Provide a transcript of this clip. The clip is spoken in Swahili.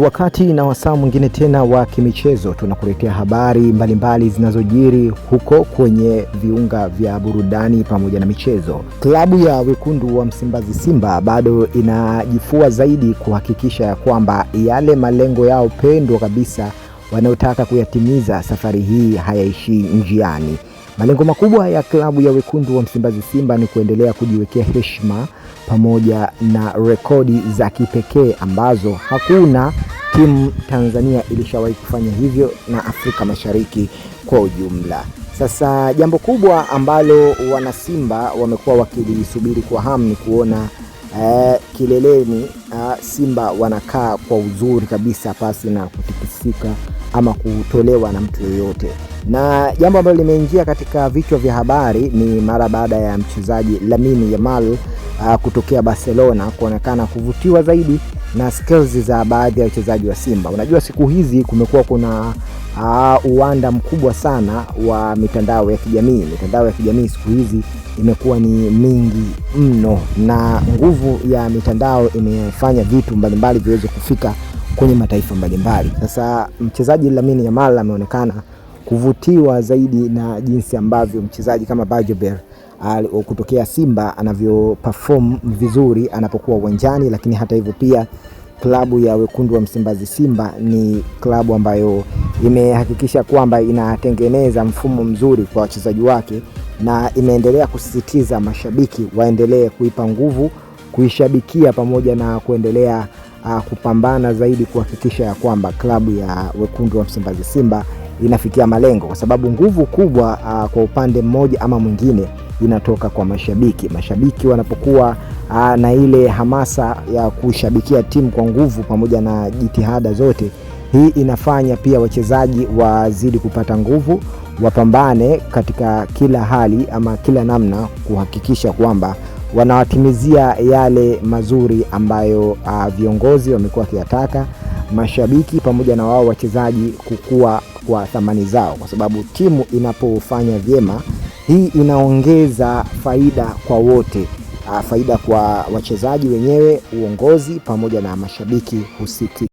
Wakati na wasaa mwingine tena wa kimichezo, tunakuletea habari mbalimbali zinazojiri huko kwenye viunga vya burudani pamoja na michezo. Klabu ya wekundu wa Msimbazi Simba bado inajifua zaidi kuhakikisha ya kwamba yale malengo yao pendwa kabisa wanayotaka kuyatimiza safari hii hayaishi njiani. Malengo makubwa ya klabu ya wekundu wa Msimbazi Simba ni kuendelea kujiwekea heshima pamoja na rekodi za kipekee ambazo hakuna timu Tanzania ilishawahi kufanya hivyo na Afrika Mashariki kwa ujumla. Sasa jambo kubwa ambalo wana Simba wamekuwa wakilisubiri kwa hamu ni kuona kileleni Simba wanakaa kwa uzuri kabisa pasi na kutikisika ama kutolewa na mtu yoyote. Na jambo ambalo limeingia katika vichwa vya habari ni mara baada ya mchezaji Lamine Yamal kutokea Barcelona kuonekana kuvutiwa zaidi na skills za baadhi ya wachezaji wa Simba. Unajua siku hizi kumekuwa kuna uwanda mkubwa sana wa mitandao ya kijamii. Mitandao ya kijamii siku hizi imekuwa ni mingi mno, na nguvu ya mitandao imefanya vitu mbalimbali viweze kufika kwenye mataifa mbalimbali. Sasa mchezaji Lamine Yamal ameonekana kuvutiwa zaidi na jinsi ambavyo mchezaji kama Bajober kutokea Simba anavyo perform vizuri anapokuwa uwanjani. Lakini hata hivyo pia klabu ya wekundu wa Msimbazi Simba ni klabu ambayo imehakikisha kwamba inatengeneza mfumo mzuri kwa wachezaji wake, na imeendelea kusisitiza mashabiki waendelee kuipa nguvu, kuishabikia pamoja na kuendelea kupambana zaidi kuhakikisha ya kwamba klabu ya wekundu wa Msimbazi Simba inafikia malengo, kwa sababu nguvu kubwa kwa upande mmoja ama mwingine inatoka kwa mashabiki. Mashabiki wanapokuwa na ile hamasa ya kushabikia timu kwa nguvu pamoja na jitihada zote, hii inafanya pia wachezaji wazidi kupata nguvu, wapambane katika kila hali ama kila namna kuhakikisha kwamba wanawatimizia yale mazuri ambayo viongozi wamekuwa wakiyataka, mashabiki pamoja na wao wachezaji kukua kwa thamani zao, kwa sababu timu inapofanya vyema hii inaongeza faida kwa wote, faida kwa wachezaji wenyewe, uongozi pamoja na mashabiki husiki.